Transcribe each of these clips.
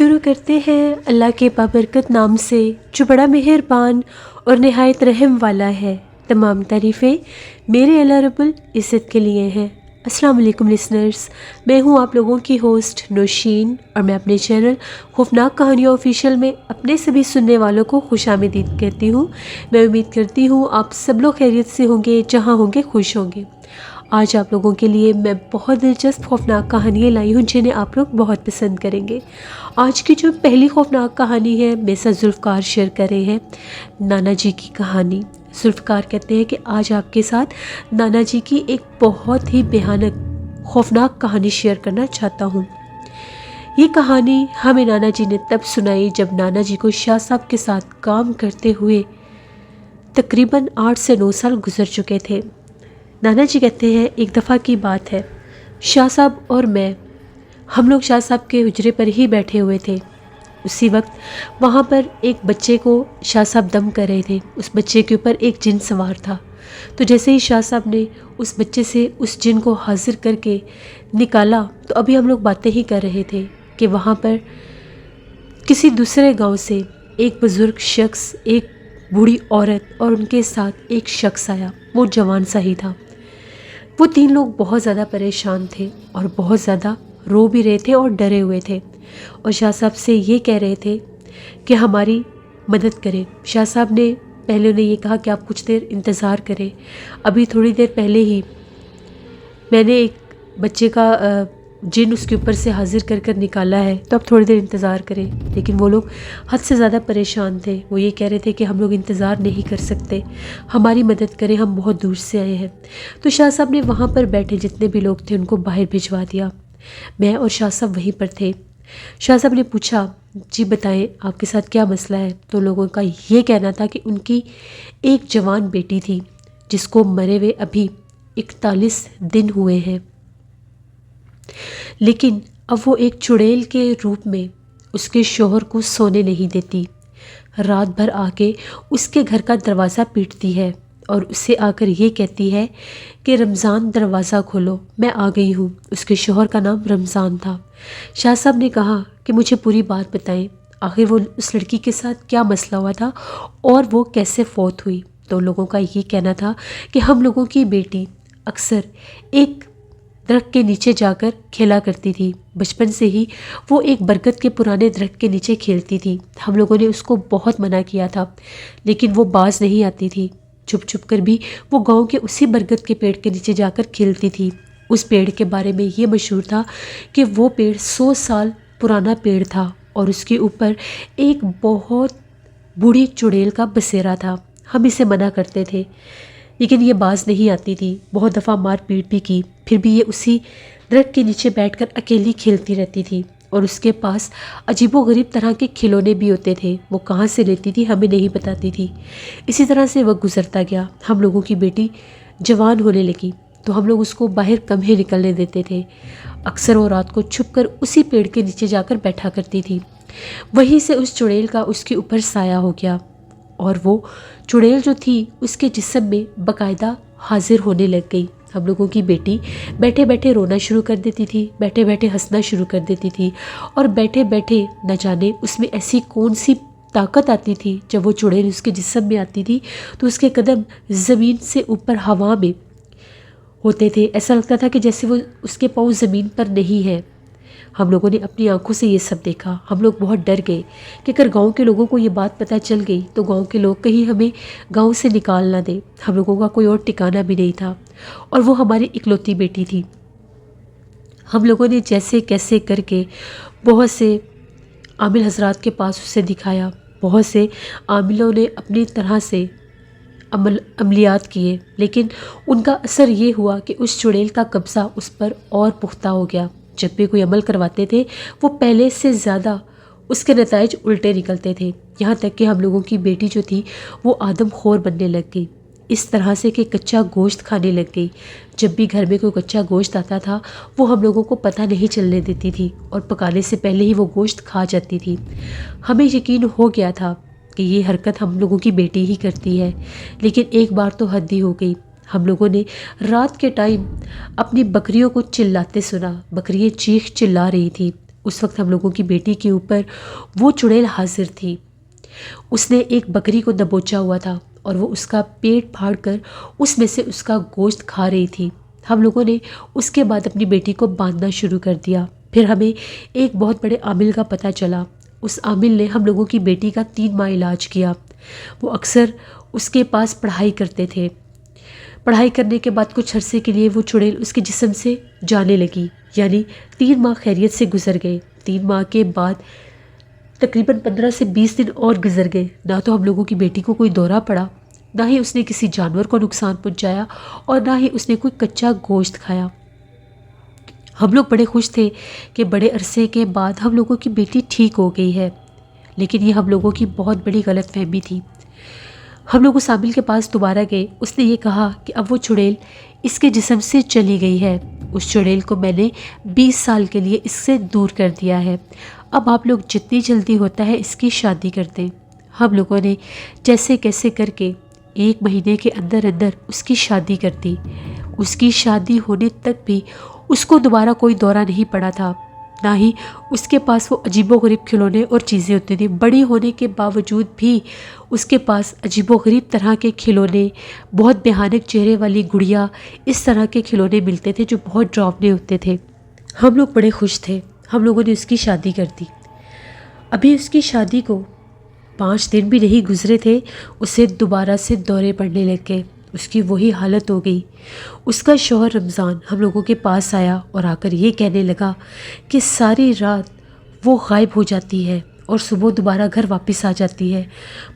شروع کرتے ہیں اللہ کے بابرکت نام سے جو بڑا مہربان اور نہایت رحم والا ہے۔ تمام تعریفیں میرے اللہ رب العزت کے لیے ہیں۔ السلام علیکم لسنرز، میں ہوں آپ لوگوں کی ہوسٹ نوشین، اور میں اپنے چینل خوفناک کہانیاں آفیشیل میں اپنے سبھی سننے والوں کو خوش آمدید کہتی ہوں۔ میں امید کرتی ہوں آپ سب لوگ خیریت سے ہوں گے، جہاں ہوں گے خوش ہوں گے۔ آج آپ لوگوں کے لیے میں بہت دلچسپ خوفناک کہانیاں لائی ہوں جنہیں آپ لوگ بہت پسند کریں گے۔ آج کی جو پہلی خوفناک کہانی ہے میرے ساتھ ذوالفقار شیئر کر رہے ہیں نانا جی کی کہانی۔ ذوالفقار کہتے ہیں کہ آج آپ کے ساتھ نانا جی کی ایک بہت ہی بھیانک خوفناک کہانی شیئر کرنا چاہتا ہوں۔ یہ کہانی ہمیں نانا جی نے تب سنائی جب نانا جی کو شاہ صاحب کے ساتھ کام کرتے ہوئے تقریباً 8 سے 9 سال گزر چکے تھے۔ نانا جی کہتے ہیں ایک دفعہ کی بات ہے، شاہ صاحب اور میں ہم لوگ شاہ صاحب کے حجرے پر ہی بیٹھے ہوئے تھے۔ اسی وقت وہاں پر ایک بچے کو شاہ صاحب دم کر رہے تھے۔ اس بچے کے اوپر ایک جن سوار تھا، تو جیسے ہی شاہ صاحب نے اس بچے سے اس جن کو حاضر کر کے نکالا، تو ابھی ہم لوگ باتیں ہی کر رہے تھے کہ وہاں پر کسی دوسرے گاؤں سے ایک بزرگ شخص، ایک بوڑھی عورت اور ان کے ساتھ ایک شخص آیا۔ وہ جوان سا ہی تھا۔ وہ 3 لوگ بہت زیادہ پریشان تھے اور بہت زیادہ رو بھی رہے تھے اور ڈرے ہوئے تھے، اور شاہ صاحب سے یہ کہہ رہے تھے کہ ہماری مدد کریں۔ شاہ صاحب نے پہلے انہیں یہ کہا کہ آپ کچھ دیر انتظار کریں، ابھی تھوڑی دیر پہلے ہی میں نے ایک بچے کا جن اس کے اوپر سے حاضر کر کر نکالا ہے، تو اب تھوڑی دیر انتظار کریں۔ لیکن وہ لوگ حد سے زیادہ پریشان تھے۔ وہ یہ کہہ رہے تھے کہ ہم لوگ انتظار نہیں کر سکتے، ہماری مدد کریں، ہم بہت دور سے آئے ہیں۔ تو شاہ صاحب نے وہاں پر بیٹھے جتنے بھی لوگ تھے ان کو باہر بھجوا دیا۔ میں اور شاہ صاحب وہیں پر تھے۔ شاہ صاحب نے پوچھا، جی بتائیں آپ کے ساتھ کیا مسئلہ ہے؟ تو لوگوں کا یہ کہنا تھا کہ ان کی ایک جوان بیٹی تھی جس کو مرے ہوئے ابھی 41 دن ہوئے ہیں، لیکن اب وہ ایک چڑیل کے روپ میں اس کے شوہر کو سونے نہیں دیتی۔ رات بھر آ کے اس کے گھر کا دروازہ پیٹتی ہے اور اسے آ کر یہ کہتی ہے کہ رمضان دروازہ کھولو، میں آ گئی ہوں۔ اس کے شوہر کا نام رمضان تھا۔ شاہ صاحب نے کہا کہ مجھے پوری بات بتائیں، آخر وہ اس لڑکی کے ساتھ کیا مسئلہ ہوا تھا اور وہ کیسے فوت ہوئی؟ تو لوگوں کا یہ کہنا تھا کہ ہم لوگوں کی بیٹی اکثر ایک درخت کے نیچے جا کر کھیلا کرتی تھی۔ بچپن سے ہی وہ ایک برگد کے پرانے درخت کے نیچے کھیلتی تھی۔ ہم لوگوں نے اس کو بہت منع کیا تھا، لیکن وہ باز نہیں آتی تھی۔ چھپ چھپ کر بھی وہ گاؤں کے اسی برگد کے پیڑ کے نیچے جا کر کھیلتی تھی۔ اس پیڑ کے بارے میں یہ مشہور تھا کہ وہ پیڑ 100 سال پرانا پیڑ تھا اور اس کے اوپر ایک بہت بوڑھی چڑیل کا بسیرا تھا۔ ہم اسے منع کرتے تھے، لیکن یہ باز نہیں آتی تھی۔ بہت دفعہ مار پیٹ بھی کی، پھر بھی یہ اسی درخت کے نیچے بیٹھ کر اکیلی کھیلتی رہتی تھی، اور اس کے پاس عجیب و غریب طرح کے کھلونے بھی ہوتے تھے۔ وہ کہاں سے لیتی تھی ہمیں نہیں بتاتی تھی۔ اسی طرح سے وقت گزرتا گیا۔ ہم لوگوں کی بیٹی جوان ہونے لگی تو ہم لوگ اس کو باہر کم ہی نکلنے دیتے تھے۔ اکثر وہ رات کو چھپ کر اسی پیڑ کے نیچے جا کر بیٹھا کرتی تھی۔ وہیں سے اس چڑیل کا اس کے اوپر سایہ ہو گیا، اور وہ چڑیل جو تھی اس کے جسم میں باقاعدہ حاضر ہونے لگ گئی۔ ہم لوگوں کی بیٹی بیٹھے بیٹھے رونا شروع کر دیتی تھی، بیٹھے بیٹھے ہنسنا شروع کر دیتی تھی، اور بیٹھے بیٹھے نہ جانے اس میں ایسی کون سی طاقت آتی تھی، جب وہ چڑیل اس کے جسم میں آتی تھی تو اس کے قدم زمین سے اوپر ہوا میں ہوتے تھے۔ ایسا لگتا تھا کہ جیسے وہ اس کے پاؤں زمین پر نہیں ہیں۔ ہم لوگوں نے اپنی آنکھوں سے یہ سب دیکھا۔ ہم لوگ بہت ڈر گئے کہ اگر گاؤں کے لوگوں کو یہ بات پتہ چل گئی تو گاؤں کے لوگ کہیں ہمیں گاؤں سے نکال نہ دیں۔ ہم لوگوں کا کوئی اور ٹھکانہ بھی نہیں تھا، اور وہ ہماری اکلوتی بیٹی تھی۔ ہم لوگوں نے جیسے کیسے کر کے بہت سے عامل حضرات کے پاس اسے دکھایا۔ بہت سے عاملوں نے اپنی طرح سے عملیات کیے، لیکن ان کا اثر یہ ہوا کہ اس چڑیل کا قبضہ اس پر اور پختہ ہو گیا۔ جب بھی کوئی عمل کرواتے تھے وہ پہلے سے زیادہ اس کے نتائج الٹے نکلتے تھے، یہاں تک کہ ہم لوگوں کی بیٹی جو تھی وہ آدم خور بننے لگ گئی، اس طرح سے کہ کچا گوشت کھانے لگ گئی۔ جب بھی گھر میں کوئی کچا گوشت آتا تھا وہ ہم لوگوں کو پتہ نہیں چلنے دیتی تھی، اور پکانے سے پہلے ہی وہ گوشت کھا جاتی تھی۔ ہمیں یقین ہو گیا تھا کہ یہ حرکت ہم لوگوں کی بیٹی ہی کرتی ہے، لیکن ایک بار تو حد ہی ہو گئی۔ ہم لوگوں نے رات کے ٹائم اپنی بکریوں کو چلاتے سنا۔ بکریاں چیخ چلا رہی تھی، اس وقت ہم لوگوں کی بیٹی کے اوپر وہ چڑیل حاضر تھی۔ اس نے ایک بکری کو دبوچا ہوا تھا اور وہ اس کا پیٹ پھاڑ کر اس میں سے اس کا گوشت کھا رہی تھی۔ ہم لوگوں نے اس کے بعد اپنی بیٹی کو باندھنا شروع کر دیا۔ پھر ہمیں ایک بہت بڑے عامل کا پتہ چلا۔ اس عامل نے ہم لوگوں کی بیٹی کا 3 ماہ علاج کیا۔ وہ اکثر اس کے پاس پڑھائی کرتے تھے۔ پڑھائی کرنے کے بعد کچھ عرصے کے لیے وہ چڑیل اس کے جسم سے جانے لگی، یعنی 3 ماہ خیریت سے گزر گئے۔ 3 ماہ کے بعد تقریباً 15 سے 20 دن اور گزر گئے۔ نہ تو ہم لوگوں کی بیٹی کو کوئی دورہ پڑا، نہ ہی اس نے کسی جانور کو نقصان پہنچایا اور نہ ہی اس نے کوئی کچا گوشت کھایا۔ ہم لوگ بڑے خوش تھے کہ بڑے عرصے کے بعد ہم لوگوں کی بیٹی ٹھیک ہو گئی ہے، لیکن یہ ہم لوگوں کی بہت بڑی غلط فہمی تھی۔ ہم لوگ اس عامل کے پاس دوبارہ گئے۔ اس نے یہ کہا کہ اب وہ چڑیل اس کے جسم سے چلی گئی ہے۔ اس چڑیل کو میں نے 20 سال کے لیے اس سے دور کر دیا ہے۔ اب آپ لوگ جتنی جلدی ہوتا ہے اس کی شادی کر دیں۔ ہم لوگوں نے جیسے کیسے کر کے 1 مہینے کے اندر اندر اس کی شادی کر دی۔ اس کی شادی ہونے تک بھی اس کو دوبارہ کوئی دورہ نہیں پڑا تھا، نہ ہی اس کے پاس وہ عجیب و غریب کھلونے اور چیزیں ہوتی تھیں۔ بڑی ہونے کے باوجود بھی اس کے پاس عجیب و غریب طرح کے کھلونے، بہت بھیانک چہرے والی گڑیا، اس طرح کے کھلونے ملتے تھے جو بہت ڈراؤنے ہوتے تھے۔ ہم لوگ بڑے خوش تھے۔ ہم لوگوں نے اس کی شادی کر دی۔ ابھی اس کی شادی کو 5 دن بھی نہیں گزرے تھے، اسے دوبارہ سے دورے پڑنے لگ گئے۔ اس کی وہی حالت ہو گئی۔ اس کا شوہر رمضان ہم لوگوں کے پاس آیا اور آ کر یہ کہنے لگا کہ ساری رات وہ غائب ہو جاتی ہے اور صبح دوبارہ گھر واپس آ جاتی ہے۔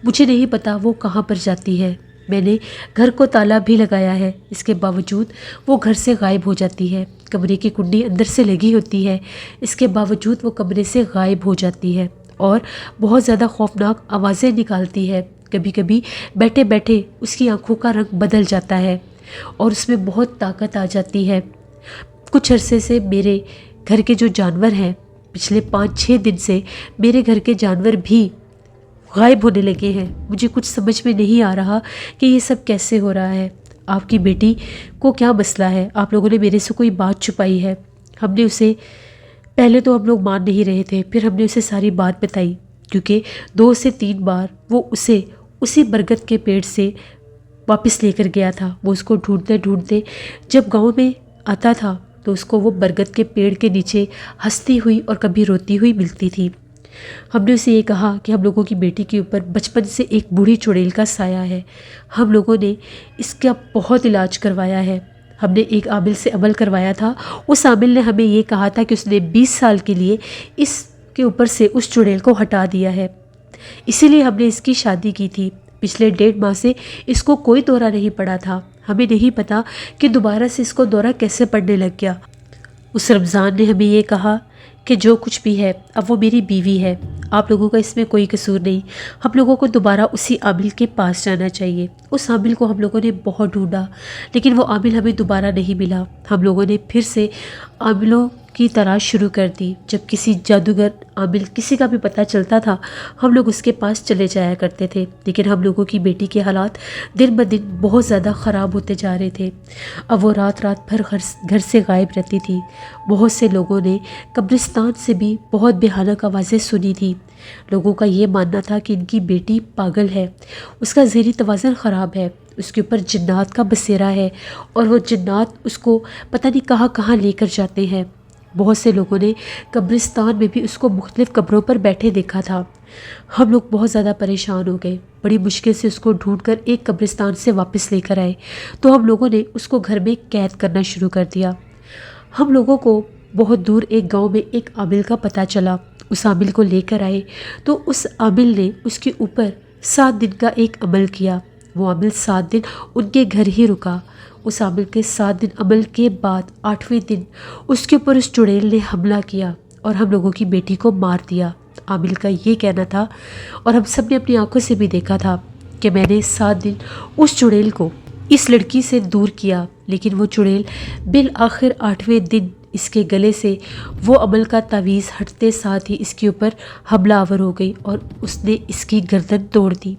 مجھے نہیں پتا وہ کہاں پر جاتی ہے۔ میں نے گھر کو تالا بھی لگایا ہے، اس کے باوجود وہ گھر سے غائب ہو جاتی ہے۔ کمرے کی کنڈی اندر سے لگی ہوتی ہے، اس کے باوجود وہ کمرے سے غائب ہو جاتی ہے اور بہت زیادہ خوفناک آوازیں نکالتی ہے۔ کبھی کبھی بیٹھے بیٹھے اس کی آنکھوں کا رنگ بدل جاتا ہے اور اس میں بہت طاقت آ جاتی ہے۔ کچھ عرصے سے میرے گھر کے جو جانور ہیں، پچھلے 5-6 دن سے میرے گھر کے جانور بھی غائب ہونے لگے ہیں۔ مجھے کچھ سمجھ میں نہیں آ رہا کہ یہ سب کیسے ہو رہا ہے۔ آپ کی بیٹی کو کیا مسئلہ ہے؟ آپ لوگوں نے میرے سے کوئی بات چھپائی ہے؟ ہم نے اسے پہلے تو ہم لوگ مان نہیں رہے تھے، پھر ہم نے اسے ساری بات بتائی، کیونکہ 2 سے 3 بار وہ اسے اسی برگد کے پیڑ سے واپس لے کر گیا تھا۔ وہ اس کو ڈھونڈتے ڈھونڈتے جب گاؤں میں آتا تھا تو اس کو وہ برگد کے پیڑ کے نیچے ہنستی ہوئی اور کبھی روتی ہوئی ملتی تھی۔ ہم نے اسے یہ کہا کہ ہم لوگوں کی بیٹی کے اوپر بچپن سے ایک بوڑھی چڑیل کا سایہ ہے۔ ہم لوگوں نے اس کا بہت علاج کروایا ہے۔ ہم نے ایک عامل سے عمل کروایا تھا۔ اس عامل نے ہمیں یہ کہا تھا کہ اس نے 20 سال کے لیے اس کے اوپر سے اس چڑیل کو ہٹا دیا ہے، اسی لیے ہم نے اس کی شادی کی تھی۔ پچھلے 1.5 ماہ سے اس کو کوئی دورہ نہیں پڑا تھا۔ ہمیں نہیں پتا کہ دوبارہ سے اس کو دورہ کیسے پڑنے لگ گیا۔ اس رمضان نے ہمیں یہ کہا کہ جو کچھ بھی ہے اب وہ میری بیوی ہے، آپ لوگوں کا اس میں کوئی قصور نہیں۔ ہم لوگوں کو دوبارہ اسی عامل کے پاس جانا چاہیے۔ اس عامل کو ہم لوگوں نے بہت ڈھونڈا، لیکن وہ عامل ہمیں دوبارہ نہیں ملا۔ ہم لوگوں نے پھر سے عاملوں کی تلاش شروع کر دی۔ جب کسی جادوگر عامل کسی کا بھی پتہ چلتا تھا، ہم لوگ اس کے پاس چلے جایا کرتے تھے، لیکن ہم لوگوں کی بیٹی کے حالات دن بدن بہت زیادہ خراب ہوتے جا رہے تھے۔ اب وہ رات رات بھر گھر سے غائب رہتی تھی۔ بہت سے لوگوں نے قبرستان سے بھی بہت بھیانک آوازیں سنی تھی۔ لوگوں کا یہ ماننا تھا کہ ان کی بیٹی پاگل ہے، اس کا ذہنی توازن خراب ہے، اس کے اوپر جنات کا بسیرا ہے اور وہ جنات اس کو پتہ نہیں کہاں کہاں لے کر جاتے ہیں۔ بہت سے لوگوں نے قبرستان میں بھی اس کو مختلف قبروں پر بیٹھے دیکھا تھا۔ ہم لوگ بہت زیادہ پریشان ہو گئے، بڑی مشکل سے اس کو ڈھونڈ کر ایک قبرستان سے واپس لے کر آئے تو ہم لوگوں نے اس کو گھر میں قید کرنا شروع کر دیا۔ ہم لوگوں کو بہت دور ایک گاؤں میں ایک عامل کا پتہ چلا۔ اس عامل کو لے کر آئے تو اس عامل نے اس کے اوپر 7 دن کا ایک عمل کیا۔ وہ عامل 7 دن ان کے گھر ہی رکا۔ اس عامل کے 7 دن عمل کے بعد 8ویں دن اس کے اوپر اس چڑیل نے حملہ کیا اور ہم لوگوں کی بیٹی کو مار دیا۔ عامل کا یہ کہنا تھا، اور ہم سب نے اپنی آنکھوں سے بھی دیکھا تھا، کہ میں نے 7 دن اس چڑیل کو اس لڑکی سے دور کیا، لیکن وہ چڑیل بالآخر 8ویں دن اس کے گلے سے وہ عمل کا تعویذ ہٹتے ساتھ ہی اس کے اوپر حملہ آور ہو گئی اور اس نے اس کی گردن توڑ دی۔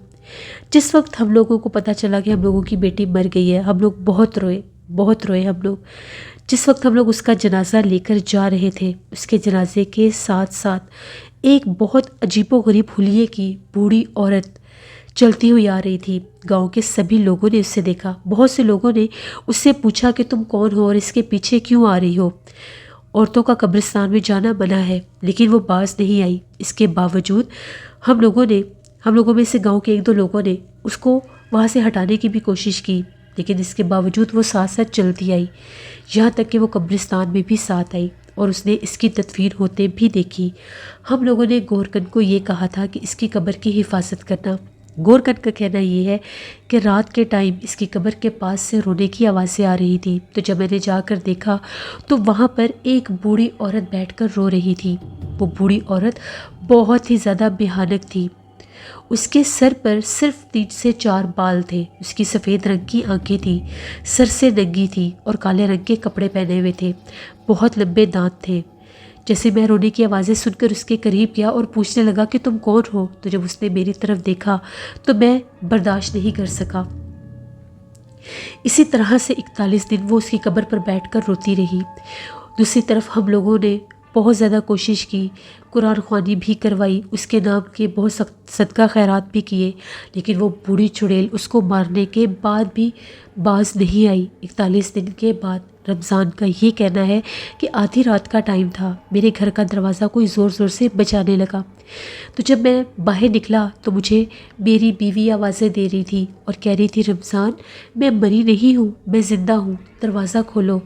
جس وقت ہم لوگوں کو پتہ چلا کہ ہم لوگوں کی بیٹی مر گئی ہے، ہم لوگ بہت روئے، بہت روئے ہم لوگ۔ جس وقت ہم لوگ اس کا جنازہ لے کر جا رہے تھے، اس کے جنازے کے ساتھ ساتھ ایک بہت عجیب و غریب حلیے کی بوڑھی عورت چلتی ہوئی آ رہی تھی۔ گاؤں کے سبھی لوگوں نے اسے دیکھا۔ بہت سے لوگوں نے اس سے پوچھا کہ تم کون ہو اور اس کے پیچھے کیوں آ رہی ہو؟ عورتوں کا قبرستان میں جانا منع ہے، لیکن وہ باز نہیں آئی۔ اس کے باوجود ہم لوگوں میں سے گاؤں کے ایک دو لوگوں نے اس کو وہاں سے ہٹانے کی بھی کوشش کی، لیکن اس کے باوجود وہ ساتھ ساتھ چلتی آئی، یہاں تک کہ وہ قبرستان میں بھی ساتھ آئی اور اس نے اس کی تدفین ہوتے بھی دیکھی۔ ہم لوگوں نے گورکن کو یہ کہا تھا کہ اس کی قبر کی حفاظت کرنا۔ گورکن کا کہنا یہ ہے کہ رات کے ٹائم اس کی قبر کے پاس سے رونے کی آوازیں آ رہی تھی، تو جب میں نے جا کر دیکھا تو وہاں پر ایک بوڑھی عورت بیٹھ کر رو رہی تھی۔ وہ بوڑھی عورت بہت ہی زیادہ بھیانک تھی۔ اس کے سر پر صرف 3 سے 4 بال تھے، اس کی سفید رنگ کی آنکھیں تھیں، سر سے ننگی تھی اور کالے رنگ کے کپڑے پہنے ہوئے تھے، بہت لمبے دانت تھے۔ جیسے میں رونے کی آوازیں سن کر اس کے قریب گیا اور پوچھنے لگا کہ تم کون ہو، تو جب اس نے میری طرف دیکھا تو میں برداشت نہیں کر سکا۔ اسی طرح سے 41 دن وہ اس کی قبر پر بیٹھ کر روتی رہی۔ دوسری طرف ہم لوگوں نے بہت زیادہ کوشش کی، قرآن خوانی بھی کروائی، اس کے نام کے بہت صدقہ خیرات بھی کیے، لیکن وہ بوڑھی چڑیل اس کو مارنے کے بعد بھی باز نہیں آئی۔ 41 دن کے بعد رمضان کا یہ کہنا ہے کہ آدھی رات کا ٹائم تھا، میرے گھر کا دروازہ کوئی زور زور سے بجانے لگا۔ تو جب میں باہر نکلا تو مجھے میری بیوی آوازیں دے رہی تھی اور کہہ رہی تھی رمضان میں مری نہیں ہوں، میں زندہ ہوں، دروازہ کھولو۔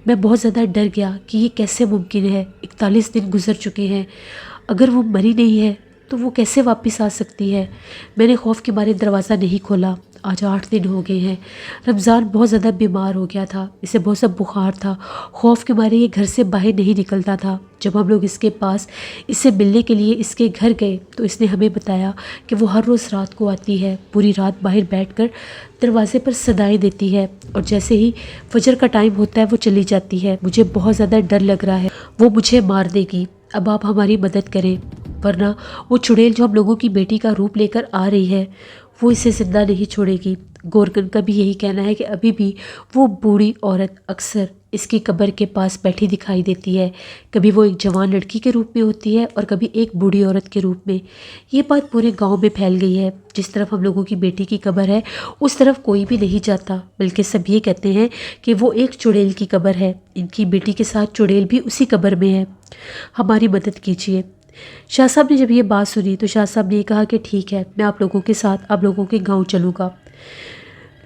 میں بہت زیادہ ڈر گیا کہ یہ کیسے ممکن ہے، 41 دن گزر چکے ہیں، اگر وہ مری نہیں ہے تو وہ کیسے واپس آ سکتی ہے؟ میں نے خوف کے مارے دروازہ نہیں کھولا۔ آج 8 دن ہو گئے ہیں۔ رمضان بہت زیادہ بیمار ہو گیا تھا، اسے بہت سا بخار تھا، خوف کے مارے یہ گھر سے باہر نہیں نکلتا تھا۔ جب ہم لوگ اس کے پاس اس سے ملنے کے لیے اس کے گھر گئے تو اس نے ہمیں بتایا کہ وہ ہر روز رات کو آتی ہے، پوری رات باہر بیٹھ کر دروازے پر صدائیں دیتی ہے اور جیسے ہی فجر کا ٹائم ہوتا ہے وہ چلی جاتی ہے۔ مجھے بہت زیادہ ڈر لگ رہا ہے، وہ مجھے مار دے گی، اب آپ ہماری مدد کریں، ورنہ وہ چڑیل جو ہم لوگوں کی بیٹی کا روپ لے کر آ رہی ہے وہ اسے زندہ نہیں چھوڑے گی۔ گورکن کا بھی یہی کہنا ہے کہ ابھی بھی وہ بوڑھی عورت اکثر اس کی قبر کے پاس بیٹھی دکھائی دیتی ہے، کبھی وہ ایک جوان لڑکی کے روپ میں ہوتی ہے اور کبھی ایک بوڑھی عورت کے روپ میں۔ یہ بات پورے گاؤں میں پھیل گئی ہے، جس طرف ہم لوگوں کی بیٹی کی قبر ہے اس طرف کوئی بھی نہیں جاتا، بلکہ سب یہ کہتے ہیں کہ وہ ایک چڑیل کی قبر ہے، ان کی بیٹی کے ساتھ چڑیل بھی اسی قبر میں ہے، ہماری مدد کیجیے۔ شاہ صاحب نے جب یہ بات سنی تو شاہ صاحب نے یہ کہا کہ ٹھیک ہے، میں آپ لوگوں کے ساتھ آپ لوگوں کے گاؤں چلوں گا،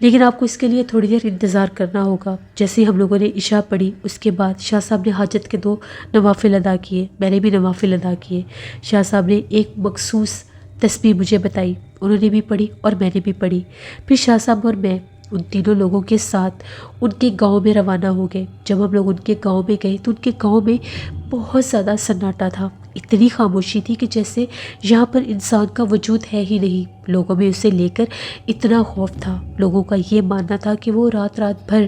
لیکن آپ کو اس کے لیے تھوڑی دیر انتظار کرنا ہوگا۔ جیسے ہی ہم لوگوں نے عشاء پڑھی اس کے بعد شاہ صاحب نے حاجت کے 2 نوافل ادا کیے، میں نے بھی نوافل ادا کیے۔ شاہ صاحب نے ایک مخصوص تسبیح مجھے بتائی، انہوں نے بھی پڑھی اور میں نے بھی پڑھی۔ پھر شاہ صاحب اور میں ان تینوں لوگوں کے ساتھ ان کے گاؤں میں روانہ ہو گئے۔ جب ہم لوگ ان کے گاؤں میں گئے تو ان کے گاؤں میں بہت زیادہ سناٹا تھا، اتنی خاموشی تھی کہ جیسے یہاں پر انسان کا وجود ہے ہی نہیں۔ لوگوں میں اسے لے کر اتنا خوف تھا، لوگوں کا یہ ماننا تھا کہ وہ رات رات بھر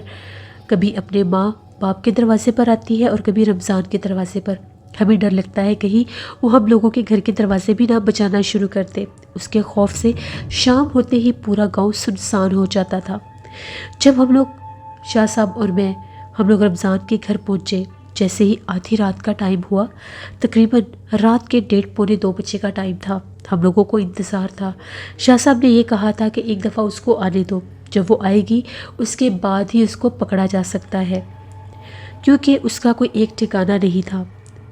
کبھی اپنے ماں باپ کے دروازے پر آتی ہے اور کبھی رمضان کے دروازے پر۔ ہمیں ڈر لگتا ہے کہیں وہ ہم لوگوں کے گھر کے دروازے بھی نہ بجانا شروع کرتے۔ اس کے خوف سے شام ہوتے ہی پورا گاؤں سنسان ہو جاتا تھا۔ جب ہم لوگ شاہ صاحب اور میں ہم لوگ رمضان کے گھر پہنچے، جیسے ہی آدھی رات کا ٹائم ہوا، تقریباً رات کے 1:30 پونے 2 بجے کا ٹائم تھا، ہم لوگوں کو انتظار تھا۔ شاہ صاحب نے یہ کہا تھا کہ ایک دفعہ اس کو آنے دو، جب وہ آئے گی اس کے بعد ہی اس کو پکڑا جا سکتا ہے، کیونکہ اس کا کوئی ایک ٹھکانہ نہیں تھا۔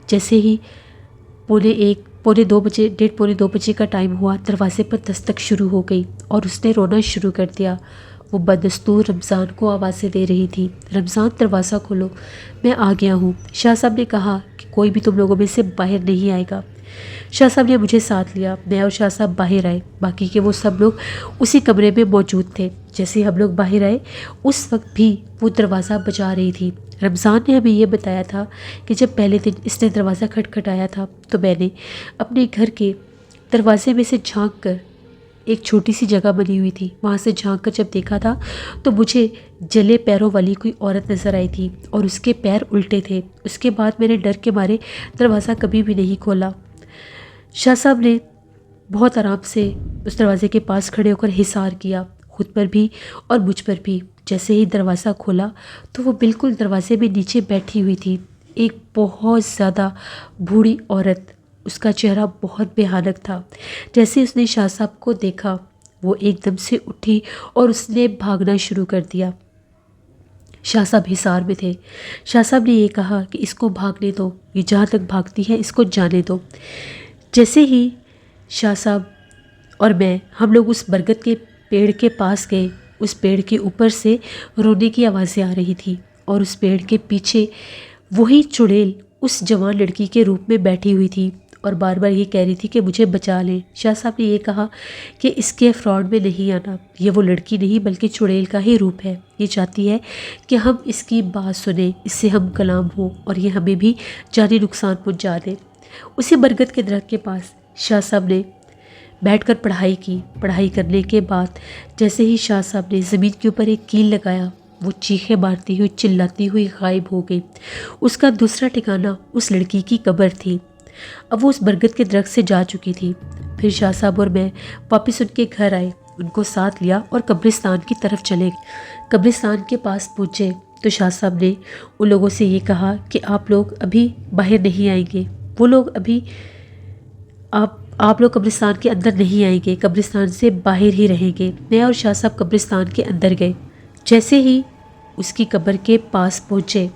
جیسے ہی پونے 2 بجے 1:30 پونے 2 بجے کا ٹائم ہوا، دروازے پر دستک شروع ہو گئی اور اس نے رونا شروع کر دیا۔ وہ بدستور رمضان کو آوازیں دے رہی تھی، رمضان دروازہ کھولو، میں آ گیا ہوں۔ شاہ صاحب نے کہا کہ کوئی بھی تم لوگوں میں سے باہر نہیں آئے گا۔ شاہ صاحب نے مجھے ساتھ لیا، میں اور شاہ صاحب باہر آئے، باقی کے وہ سب لوگ اسی کمرے میں موجود تھے۔ جیسے ہم لوگ باہر آئے اس وقت بھی وہ دروازہ بجا رہی تھی۔ رمضان نے ہمیں یہ بتایا تھا کہ جب پہلے دن اس نے دروازہ کھٹکھٹایا تھا تو میں نے اپنے گھر کے دروازے میں سے جھانک کر، ایک چھوٹی سی جگہ بنی ہوئی تھی، وہاں سے جھانک کر جب دیکھا تھا تو مجھے جلے پیروں والی کوئی عورت نظر آئی تھی اور اس کے پیر الٹے تھے۔ اس کے بعد میں نے ڈر کے مارے دروازہ کبھی بھی نہیں کھولا۔ شاہ صاحب نے بہت آرام سے اس دروازے کے پاس کھڑے ہو کر حصار کیا، خود پر بھی اور مجھ پر بھی۔ جیسے ہی دروازہ کھولا تو وہ بالکل دروازے میں نیچے بیٹھی ہوئی تھی، ایک بہت زیادہ بوڑھی عورت۔ اس کا چہرہ بہت بھیانک تھا۔ جیسے اس نے شاہ صاحب کو دیکھا وہ ایک دم سے اٹھی اور اس نے بھاگنا شروع کر دیا۔ شاہ صاحب حصار میں تھے۔ شاہ صاحب نے یہ کہا کہ اس کو بھاگنے دو، یہ جہاں تک بھاگتی ہے اس کو جانے دو۔ جیسے ہی شاہ صاحب اور ہم لوگ اس برگد کے پیڑ کے پاس گئے، اس پیڑ کے اوپر سے رونے کی آوازیں آ رہی تھی اور اس پیڑ کے پیچھے وہی چڑیل اس جوان لڑکی کے روپ میں بیٹھی ہوئی تھی اور بار بار یہ کہہ رہی تھی کہ مجھے بچا لیں۔ شاہ صاحب نے یہ کہا کہ اس کے فراڈ میں نہیں آنا، یہ وہ لڑکی نہیں بلکہ چڑیل کا ہی روپ ہے، یہ چاہتی ہے کہ ہم اس کی بات سنیں، اس سے ہم کلام ہوں اور یہ ہمیں بھی جانی نقصان پہنچا دے۔ اسی برگد کے درخت کے پاس شاہ صاحب نے بیٹھ کر پڑھائی کی۔ پڑھائی کرنے کے بعد جیسے ہی شاہ صاحب نے زمین کے اوپر ایک کیل لگایا، وہ چیخیں مارتی ہوئی چلاتی ہوئی غائب ہو گئی۔ اس کا دوسرا ٹھکانہ اس لڑکی کی قبر تھی۔ اب وہ اس برگد کے درخت سے جا چکی تھی۔ پھر شاہ صاحب اور میں واپس ان کے گھر آئے، ان کو ساتھ لیا اور قبرستان کی طرف چلے گئے۔ قبرستان کے پاس پہنچے تو شاہ صاحب نے ان لوگوں سے یہ کہا کہ آپ لوگ ابھی باہر نہیں آئیں گے، وہ لوگ ابھی آپ لوگ قبرستان کے اندر نہیں آئیں گے، قبرستان سے باہر ہی رہیں گے۔ میں اور شاہ صاحب قبرستان کے اندر گئے۔ جیسے ہی اس کی قبر کے پاس پہنچے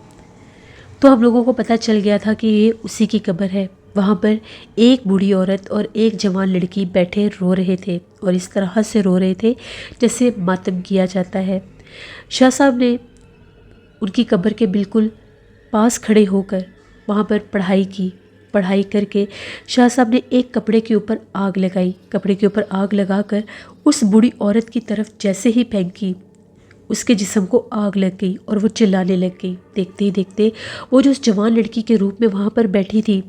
تو ہم لوگوں کو پتہ چل گیا تھا کہ یہ اسی کی قبر ہے۔ وہاں پر ایک بوڑھی عورت اور ایک جوان لڑکی بیٹھے رو رہے تھے اور اس طرح سے رو رہے تھے جیسے ماتم کیا جاتا ہے۔ شاہ صاحب نے ان کی قبر کے بالکل پاس کھڑے ہو کر وہاں پر پڑھائی کی۔ پڑھائی کر کے شاہ صاحب نے ایک کپڑے کے اوپر آگ لگائی۔ کپڑے کے اوپر آگ لگا کر اس بوڑھی عورت کی طرف جیسے ہی پھینکی، اس کے جسم کو آگ لگ گئی اور وہ چلانے لگ گئی۔ دیکھتے ہی دیکھتے وہ جو اس جوان لڑکی کے روپ میں وہاں پر بیٹھی تھی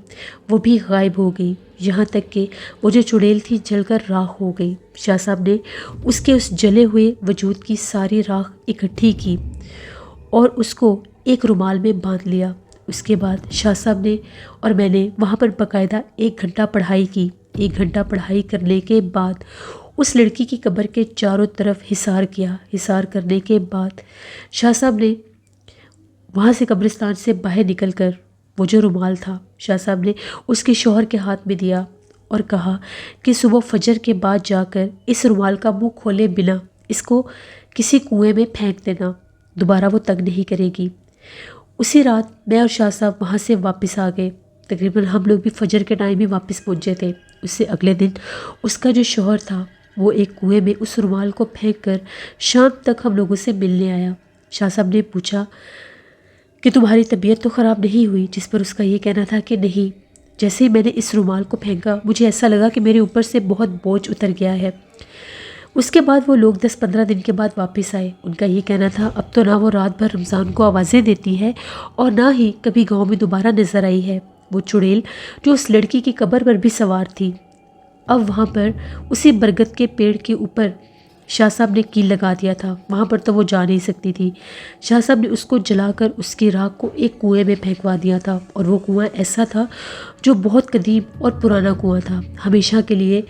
وہ بھی غائب ہو گئی، یہاں تک کہ وہ جو چڑیل تھی جل کر راکھ ہو گئی۔ شاہ صاحب نے اس کے اس جلے ہوئے وجود کی ساری راکھ اکٹھی کی اور اس کو ایک رومال میں باندھ لیا۔ اس کے بعد شاہ صاحب نے اور میں نے وہاں پر باقاعدہ 1 گھنٹہ پڑھائی کی۔ 1 گھنٹہ پڑھائی کرنے کے بعد اس لڑکی کی قبر کے چاروں طرف حصار کیا۔ حصار کرنے کے بعد شاہ صاحب نے وہاں سے قبرستان سے باہر نکل کر وہ جو رومال تھا شاہ صاحب نے اس کے شوہر کے ہاتھ میں دیا اور کہا کہ صبح فجر کے بعد جا کر اس رومال کا منہ کھولے بنا اس کو کسی کنویں میں پھینک دینا، دوبارہ وہ تنگ نہیں کرے گی۔ اسی رات میں اور شاہ صاحب وہاں سے واپس آ گئے۔ تقریباً ہم لوگ بھی فجر کے ٹائم ہی واپس پہنچے تھے۔ اس سے اگلے دن اس کا جو شوہر تھا وہ ایک کنویں میں اس رومال کو پھینک کر شام تک ہم لوگوں سے ملنے آیا۔ شاہ صاحب نے پوچھا کہ تمہاری طبیعت تو خراب نہیں ہوئی؟ جس پر اس کا یہ کہنا تھا کہ نہیں۔ جیسے ہی میں نے اس رومال کو پھینکا مجھے ایسا لگا کہ میرے اوپر سے بہت بوجھ اتر گیا ہے۔ اس کے بعد وہ لوگ 10-15 دن کے بعد واپس آئے۔ ان کا یہ کہنا تھا اب تو نہ وہ رات بھر رمضان کو آوازیں دیتی ہے اور نہ ہی کبھی گاؤں میں دوبارہ نظر آئی ہے۔ وہ چڑیل جو اس لڑکی کی قبر پر بھی سوار تھی اب وہاں پر اسی برگد کے پیڑ کے اوپر شاہ صاحب نے کیل لگا دیا تھا، وہاں پر تو وہ جا نہیں سکتی تھی۔ شاہ صاحب نے اس کو جلا کر اس کی راکھ کو ایک کنویں میں پھینکوا دیا تھا اور وہ کنواں ایسا تھا جو بہت قدیم اور پرانا کنواں تھا۔ ہمیشہ کے لیے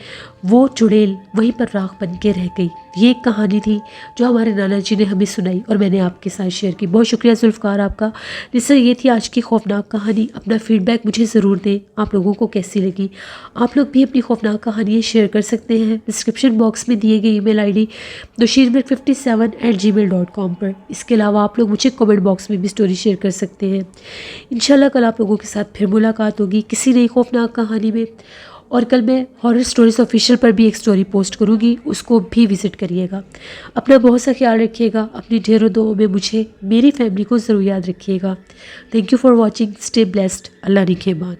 وہ چڑیل وہیں پر راکھ بن کے رہ گئی۔ یہ ایک کہانی تھی جو ہمارے نانا جی نے ہمیں سنائی اور میں نے آپ کے ساتھ شیئر کی۔ بہت شکریہ ذوالفقار آپ کا۔ جس سے یہ تھی آج کی خوفناک کہانی۔ اپنا فیڈ بیک مجھے ضرور دیں، آپ لوگوں کو کیسی لگی۔ آپ لوگ بھی اپنی خوفناک کہانیاں شیئر کر سکتے ہیں ڈسکرپشن باکس میں دیے گئے ای میل آئی ڈی doshirmilk57@gmail.com پر۔ اس کے علاوہ آپ لوگ مجھے کمنٹ باکس میں بھی سٹوری شیئر کر سکتے ہیں۔ انشاءاللہ کل آپ لوگوں کے ساتھ پھر ملاقات ہوگی کسی نئی خوفناک کہانی میں، اور کل میں ہارر سٹوریز آفیشیل پر بھی ایک سٹوری پوسٹ کروں گی، اس کو بھی وزٹ کریے گا۔ اپنا بہت سا خیال رکھیے گا، اپنی ڈھیروں دعاؤں میں مجھے میری فیملی کو ضرور یاد رکھیے گا۔ Thank you for watching, stay blessed, اللہ نگہبان۔